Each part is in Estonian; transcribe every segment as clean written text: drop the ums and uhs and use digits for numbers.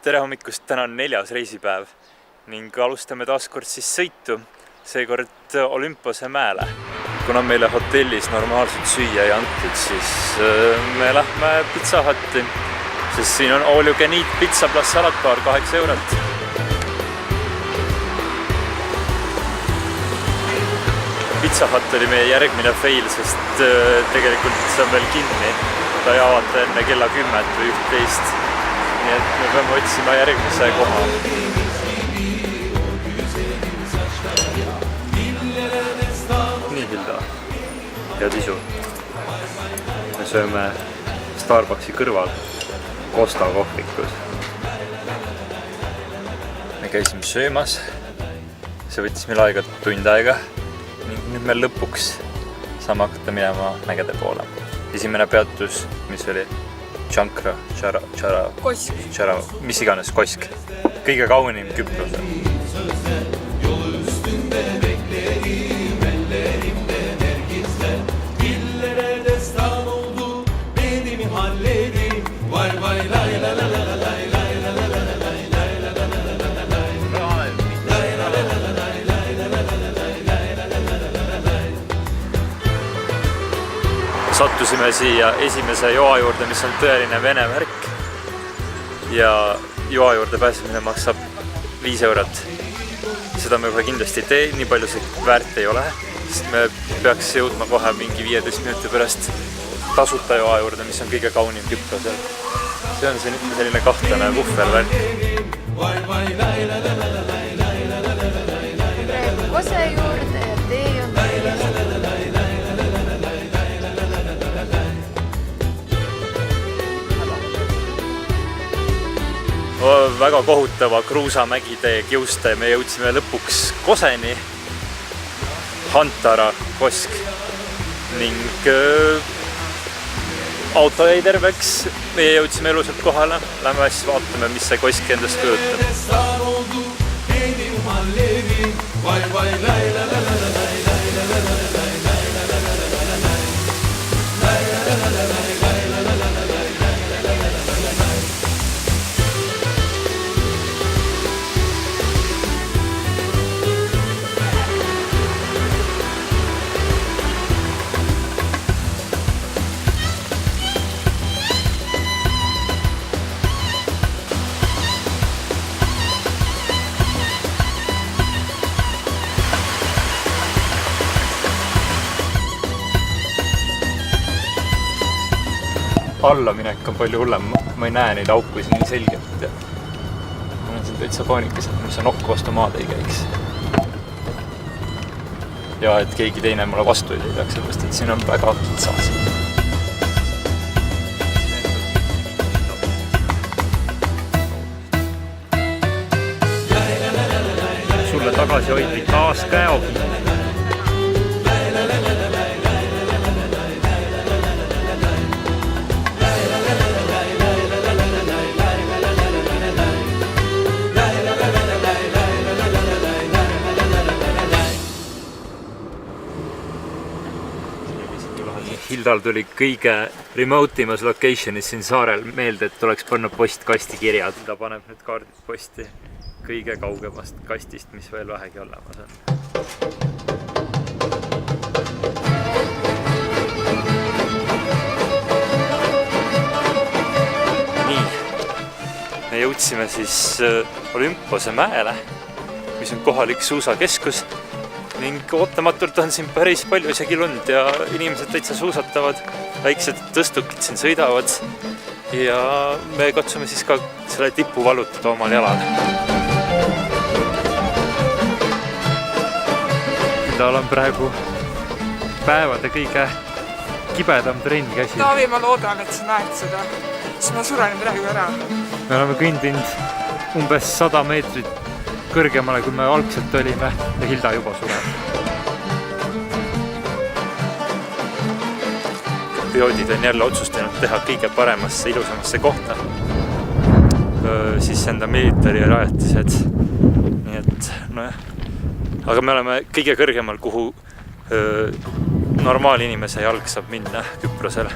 tere hommikust, täna on 4. reisipäev ning alustame taaskord siis sõitu, seekord Olümpose mäele. Kuna meile hotellis normaalselt süüa ei antud, siis me lähme Pizza Hutti, sest siin on all you can eat pizza plus salatbaar 8 eurot. Pizza Hut oli meie järgmine fail, sest tegelikult see on veel kinni. Ta ei avata enne kella 10 või 11. Nii et me peame otsima järgmise koha. Nii, Hilda. Head isu. Me sööme Starbucksi kõrval Costa kohvikus. Me käisime söömas. See võttis meil aega tund aega. Ning nüüd me lõpuks saame hakata minema mägede poole. Esimene peatus, mis oli Tšankra, Tšara, mis iganes, Kosk. Kõige kaunim Küprosel. Sattusime siia esimese joa juurde, mis on tõeline vene värk. Ja joa juurde pääsemine maksab 5 eurot. Seda me kohe kindlasti ei tee, nii palju see väärt ei ole. Sest me peaks jõudma kohe mingi 15 minuti pärast tasuta joa juurde, mis on kõige kaunim Küprosel. See on selline kahtlane puhvervärk. Praegu kose juurde ja tee on täiesti. Väga kohutava kruusamägide kiuste me jõudsime lõpuks Koseni, Hantara Kosk ning auto jäi terveks, me jõudsime elusalt kohale, lähme siis vaatame, mis see Kosk endast kujutab. Allaminek on palju hullem, ma ei näe neid aukuisi nii selgelt. Ma olen siin täitsa paanikas, et mul see nokk vastu maad ei käiks. Ja et keegi teine mulle vastu ei sõidaks, sellepärast et siin on väga kitsas. Sulle tagasi hoidli taas käeogi. Hildal tuli kõige remote-imas locationis siin saarel meelde, et oleks pannud postkasti kirjad. Ta paneb nüüd kaardid posti kõige kaugemast kastist, mis veel vähegi olemas on. Nii, me jõudsime siis Olümpose mäele, mis on kohalik suusakeskus. Ning ootamatult on siin päris palju isegi lund ja inimesed täitsa suusatavad, väiksed tõstukid siin sõidavad ja me katsume siis ka selle tipu valutada omal jalal. Hildal on praegu päevade kõige kibedam trenn käsi. Taavi, ma loodan, et sa näed seda, siis ma suren praegu ära. Me oleme kõndinud umbes 100 meetrit kõrgemale, kui me algselt olime ja Hilda juba sureb. Piloodid on jälle otsustanud teha kõige paremasse, ilusamasse kohta. Siis enda militari rajatised. Nii et, nojah. Aga me oleme kõige kõrgemal, kuhu normaalinimese jalg saab minna Küprosel.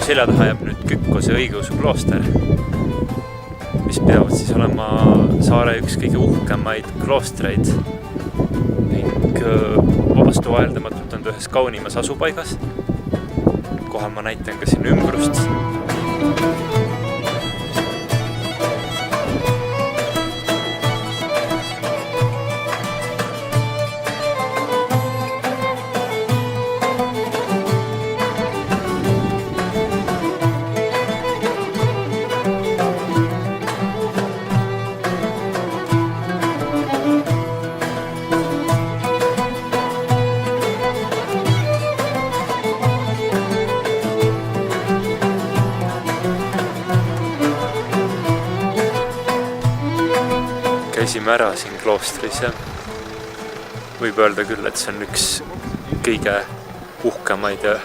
selja taha jääb nüüd Kükkose õigeusu klooster, mis peavad siis olema saare üks kõige uhkemaid kloostreid ning vastu vaieldamatult on ta ühes kaunimas asupaigas. Kohe ma näitan ka siin ümbrust. Käisime ära siin kloostris ja võib öelda küll, et see on üks kõige uhkemaid ja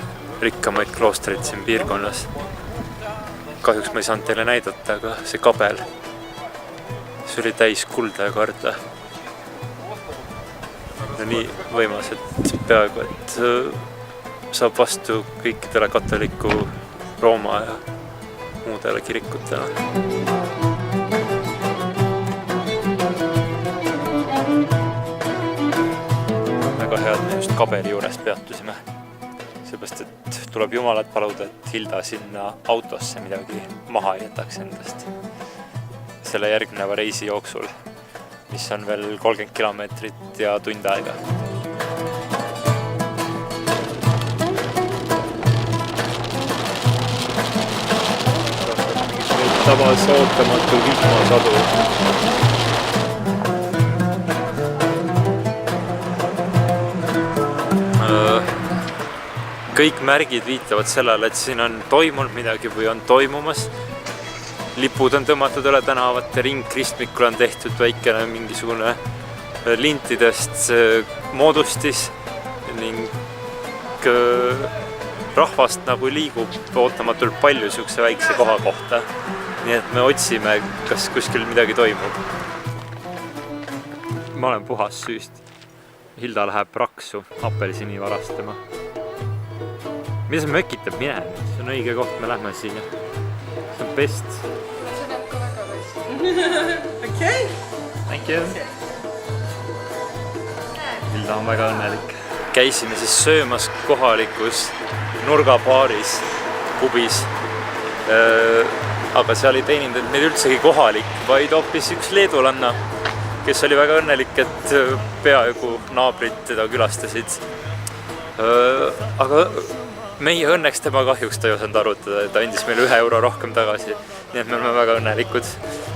rikkamaid kloostreid siin piirkonnas. Kahjuks ma ei saanud teile näidata, aga see kabel, see oli täis kulda ja karda. Ja nii võimas, et peaaegu, et saab vastu kõikidele katoliku Rooma ja muudele kirikutele. Hea, et me just kabeli juures peatusime. Seepärast, et tuleb Jumalat paluda, et Hilda sinna autosse midagi maha ei jätaks endast. Selle järgneva reisi jooksul, mis on veel 30 kilomeetrit ja tund aega. Tabas ootamatu vihmasadu. Kõik märgid viitavad sellele, et siin on toimunud midagi või on toimumas. Lipud on tõmmatud üle tänavate, ringkristmikul on tehtud väikene mingisugune lintidest moodustis ning rahvast nagu liigub ootamatult palju siukse väikse koha kohta. Nii et me otsime, kas kuskil midagi toimub. Ma olen puhas süüst. Hilda läheb raksu apelsini varastama. Mida see mökitab? Mine, see on õige koht, me lähme siia. See on best. See näeb ka väga väiksem. Okei. Thank you. Hilda on väga õnnelik. Käisime siis söömas kohalikus nurgabaaris, pubis. Aga seal ei teinud meid üldsegi kohalik, vaid hoopis üks leedulanna, kes oli väga õnnelik, et peaaegu naabrid teda külastasid. Aga meie õnneks tema kahjuks ta ei osanud arutada, ta andis meile €1 rohkem tagasi. Nii et me oleme väga õnnelikud.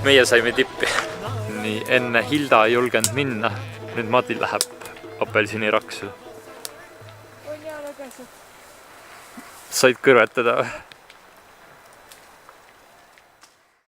Meie saime tippi. Nii, enne Hilda ei julgenud minna. Nüüd Madil läheb apelsini raksu. Said kõrvetada?